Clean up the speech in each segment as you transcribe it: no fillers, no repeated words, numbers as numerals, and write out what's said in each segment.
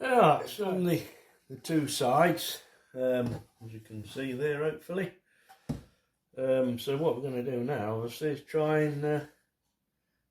Ah, it's on the two sides, as you can see there, hopefully. So what we're going to do now is try and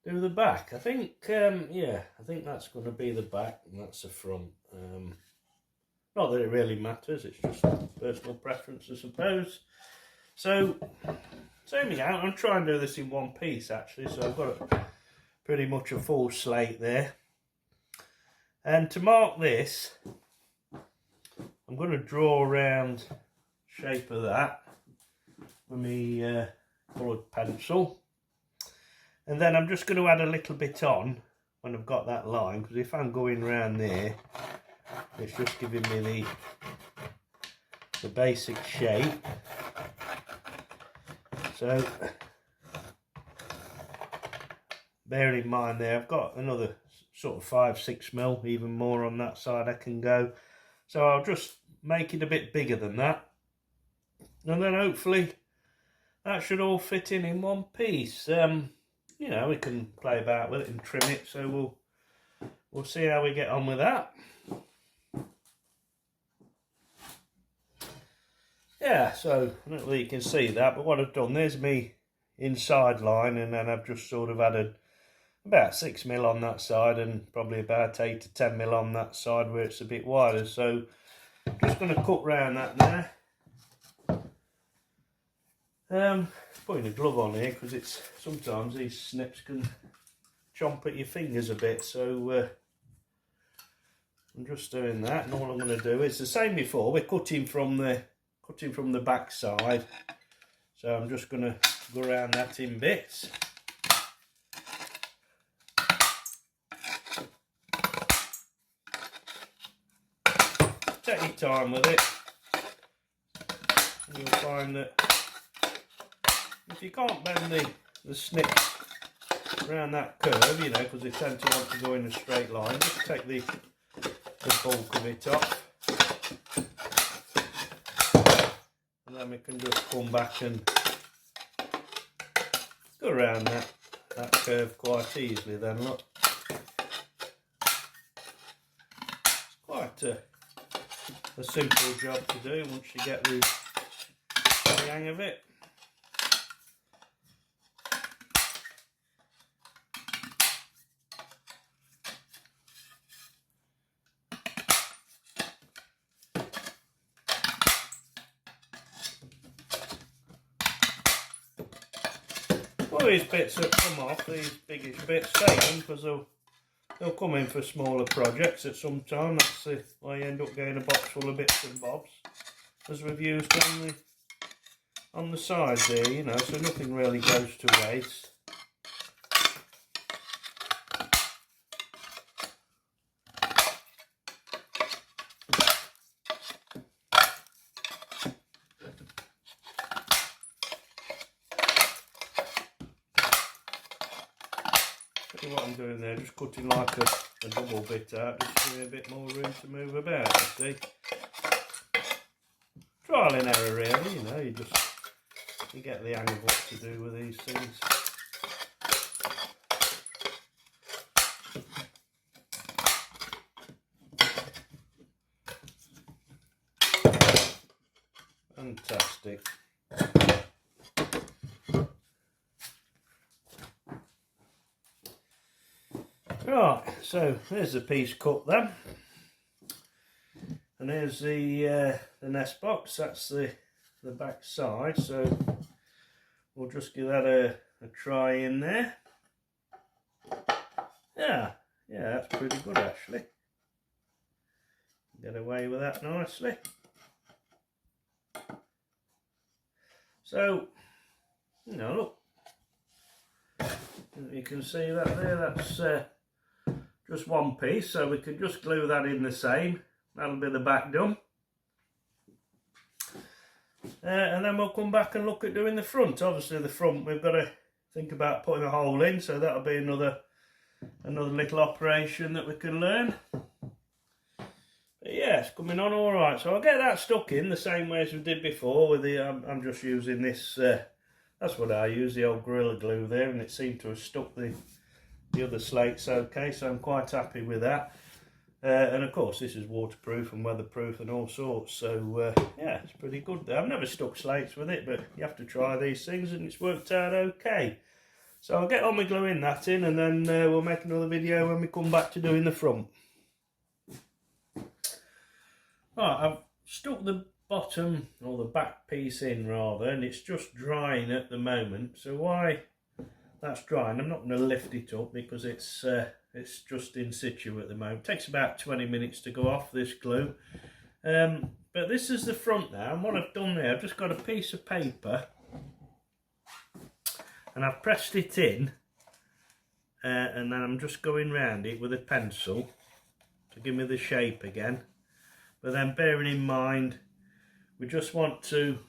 do the back. I think, yeah, I think that's going to be the back and that's the front. Not that it really matters, it's just personal preference, I suppose. So, zooming out, I'm trying to do this in one piece actually, so I've got pretty much a full slate there. And to mark this, I'm going to draw around the shape of that with my coloured pencil. And then I'm just going to add a little bit on when I've got that line, because if I'm going around there, it's just giving me the basic shape. So bear in mind there, I've got another sort of 5-6 mil, even more on that side I can go. So I'll just make it a bit bigger than that. And then hopefully that should all fit in one piece. You know, we can play about with it and trim it, so we'll see how we get on with that. Yeah, so I don't know if you can see that, but what I've done, there's me inside line, and then I've just sort of added about 6 mil on that side and probably about 8 to 10 mil on that side where it's a bit wider. So just going to cut round that now. Putting a glove on here because it's sometimes these snips can chomp at your fingers a bit, so I'm just doing that. And all I'm going to do is the same before. We're cutting from the back side, so I'm just going to go around that in bits. Take your time with it, and you'll find that if you can't bend the snips around that curve, you know, because they tend to want to go in a straight line, just take the bulk of it off, and then we can just come back and go around that curve quite easily then, look. It's quite a simple job to do once you get the hang of it. All these bits that come off, these biggish bits, take them because they'll come in for smaller projects at some time. That's why you end up getting a box full of bits and bobs, as we've used on the sides there, you know, so nothing really goes to waste. What I'm doing there, just cutting like a double bit out, just to give me a bit more room to move about, you see. Trial and error really, you know, you get the hang of what to do with these things. Fantastic. Right, so there's the piece cut then, and there's the nest box. That's the back side, so we'll just give that a try in there. Yeah, that's pretty good actually. Get away with that nicely. So, you know, look, you can see that there, that's just one piece, so we can just glue that in the same. That'll be the back done. And then we'll come back and look at doing the front. Obviously the front we've got to think about putting a hole in, so that'll be another little operation that we can learn. But yeah, it's coming on all right. So I'll get that stuck in the same way as we did before with the, I'm just using this, that's what I use, the old Gorilla Glue there, and it seemed to have stuck the other slates okay, so I'm quite happy with that. And of course this is waterproof and weatherproof and all sorts, so yeah, it's pretty good there. I've never stuck slates with it, but you have to try these things, and it's worked out okay. So I'll get on with gluing that in, and then we'll make another video when we come back to doing the front. Right, I've stuck the bottom, or the back piece in rather, and it's just drying at the moment. So why that's drying, I'm not going to lift it up because it's just in situ at the moment. It takes about 20 minutes to go off this glue. But this is the front now, and what I've done there, I've just got a piece of paper and I've pressed it in, and then I'm just going round it with a pencil to give me the shape again. But then bearing in mind, we just want to,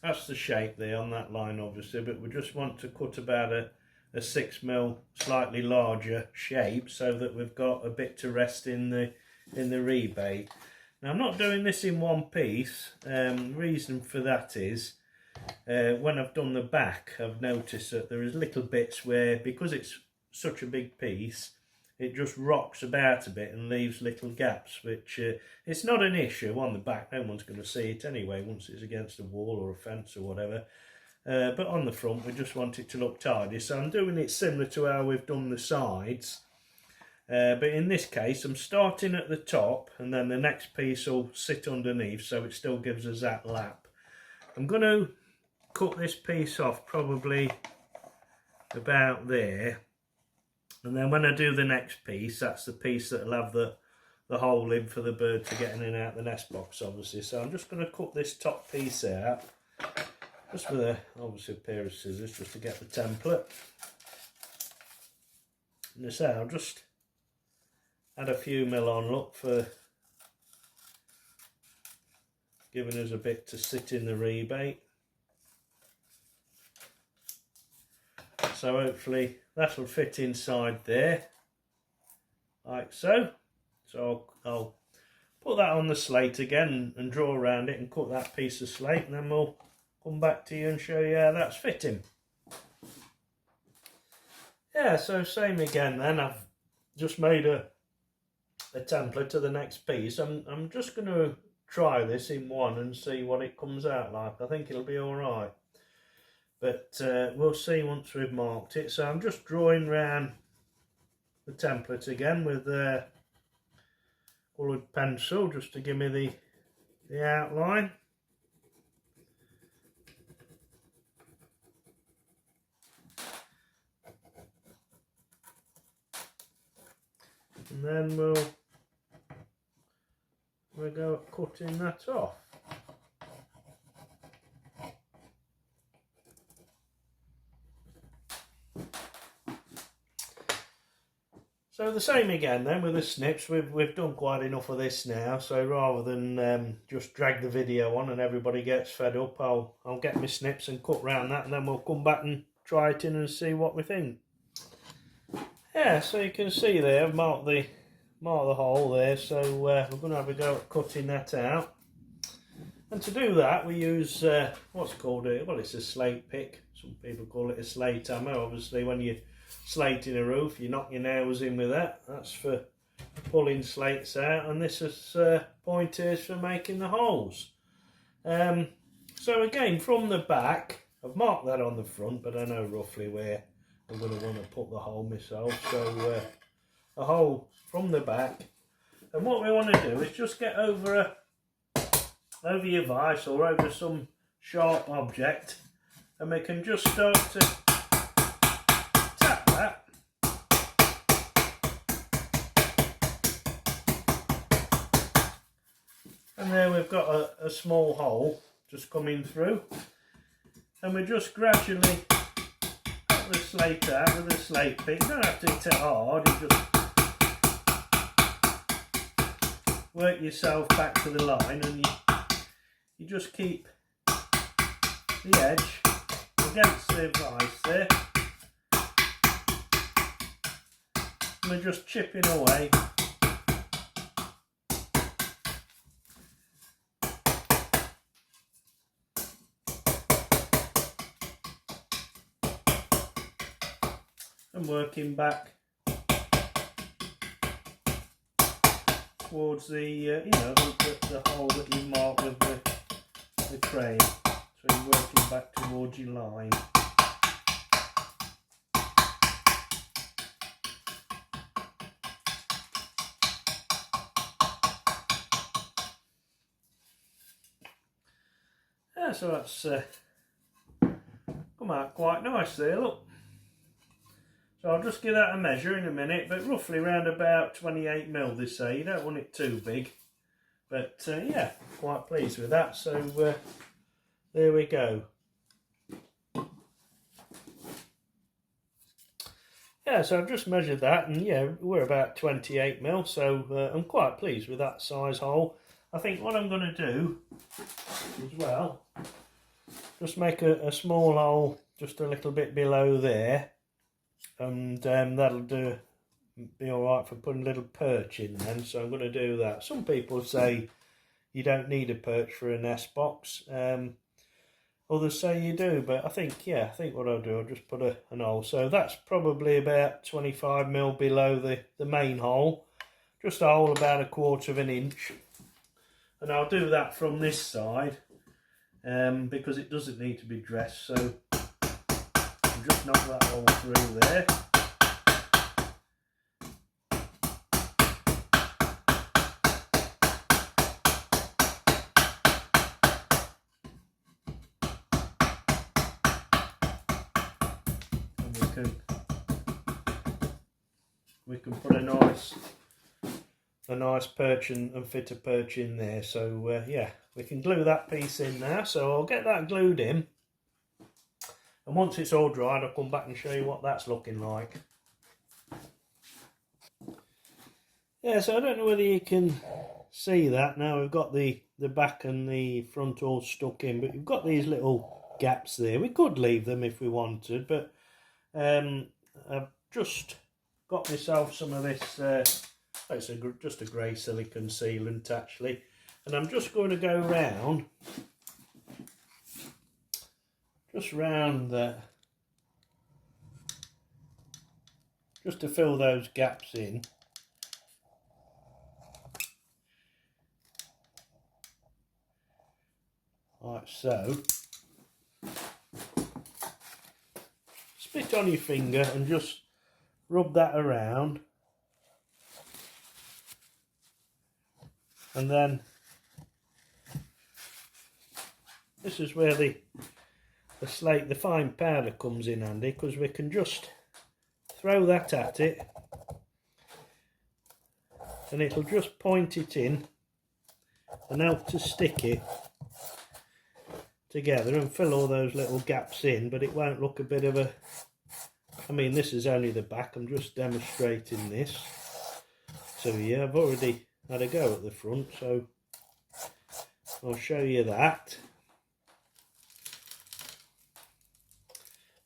that's the shape there on that line obviously, but we just want to cut about a 6mm slightly larger shape so that we've got a bit to rest in the rebate. Now I'm not doing this in one piece. The reason for that is when I've done the back, I've noticed that there is little bits where, because it's such a big piece, it just rocks about a bit and leaves little gaps, which it's not an issue on the back. No one's going to see it anyway once it's against a wall or a fence or whatever. But on the front, we just want it to look tidy. So I'm doing it similar to how we've done the sides. But in this case, I'm starting at the top, and then the next piece will sit underneath, so it still gives us that lap. I'm going to cut this piece off probably about there. And then when I do the next piece, that's the piece that will have the hole in for the bird to get in and out the nest box, obviously. So I'm just going to cut this top piece out, just with obviously a pair of scissors, just to get the template. And this out, I'll just add a few mil on, look, for giving us a bit to sit in the rebate. So hopefully that'll fit inside there, like so. So I'll put that on the slate again and draw around it and cut that piece of slate, and then we'll come back to you and show you how that's fitting. Yeah, so same again then. I've just made a template to the next piece. I'm just going to try this in one and see what it comes out like. I think it'll be all right. But we'll see once we've marked it. So I'm just drawing round the template again with coloured pencil, just to give me the outline. And then we'll go cutting that off. So the same again then with the snips. We've done quite enough of this now, so rather than just drag the video on and everybody gets fed up, I'll get my snips and cut round that, and then we'll come back and try it in and see what we think. Yeah, so you can see there, I've marked the hole there, so we're going to have a go at cutting that out. And to do that, we use what's called it's a slate pick. Some people call it a slate hammer. Obviously, when you're slating a roof, you knock your nails in with that. That's for pulling slates out, and this is pointers for making the holes. So again, from the back, I've marked that on the front, but I know roughly where I'm going to want to put the hole myself. So a hole from the back, and what we want to do is just get over your vise or over some sharp object, and we can just start to tap that. And there we've got a small hole just coming through, and we just gradually put the slate out with a slate pick. You don't have to hit it hard, you just work yourself back to the line, and you just keep the edge against the vise there, and we're just chipping away. And working back towards the you know, the hole that you marked with the crane. So you're working back towards your line. Yeah, so that's come out quite nice there, look. So I'll just give that a measure in a minute, but roughly around about 28mm they say. You don't want it too big. But yeah, quite pleased with that. So there we go. Yeah, so I've just measured that, and yeah, we're about 28mm, so I'm quite pleased with that size hole. I think what I'm going to do as well, just make a small hole just a little bit below there, and that'll be alright for putting a little perch in then, so I'm going to do that. Some people say you don't need a perch for a nest box. Others say you do, but I think what I'll do, I'll just put an hole. So that's probably about 25mm below the main hole. Just a hole about 1/4 of an inch. And I'll do that from this side because it doesn't need to be dressed. So I'll just knock that hole through there. We can put a nice perch and fit a perch in there. So yeah, we can glue that piece in now. So I'll get that glued in, and once it's all dried, I'll come back and show you what that's looking like. Yeah, so I don't know whether you can see that now. We've got the back and the front all stuck in, but you've got these little gaps there. We could leave them if we wanted, but I've just got myself some of this, it's just a grey silicone sealant actually, and I'm just going to go round, just round there, just to fill those gaps in. Like so. Spit on your finger and just rub that around, and then this is where the slate, the fine powder comes in handy, because we can just throw that at it and it'll just point it in and help to stick it together and fill all those little gaps in, but it won't look a bit of a, I mean, this is only the back, I'm just demonstrating this. So yeah, I've already had a go at the front, so I'll show you that.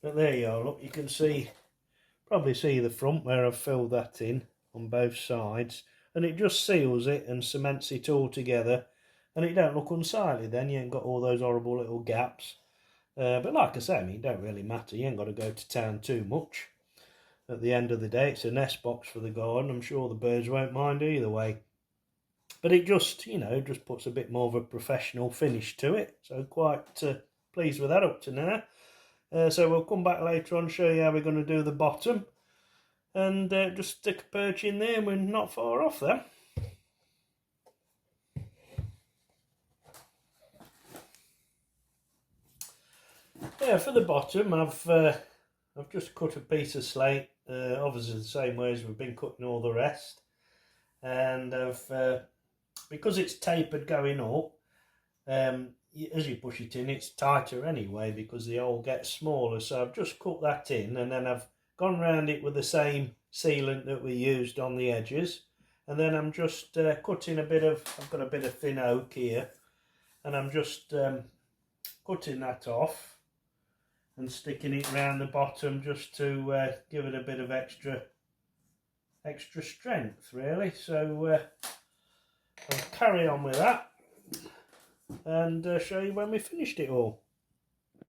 But there you are, look, you can see, probably see the front where I've filled that in on both sides, and it just seals it and cements it all together, and it don't look unsightly then. You ain't got all those horrible little gaps. But like I say, I mean, it don't really matter. You ain't got to go to town too much. At the end of the day, it's a nest box for the garden. I'm sure the birds won't mind either way. But it just, you know, just puts a bit more of a professional finish to it. So quite pleased with that up to now. So we'll come back later on and show you how we're going to do the bottom. And just stick a perch in there, and we're not far off there. Yeah, for the bottom, I've just cut a piece of slate, obviously the same way as we've been cutting all the rest, and because it's tapered going up, as you push it in, it's tighter anyway because the hole gets smaller. So I've just cut that in, and then I've gone round it with the same sealant that we used on the edges, and then I'm just cutting a bit of, I've got a bit of thin oak here, and I'm just cutting that off and sticking it round the bottom just to give it a bit of extra strength really. So I'll carry on with that and show you when we finished it all.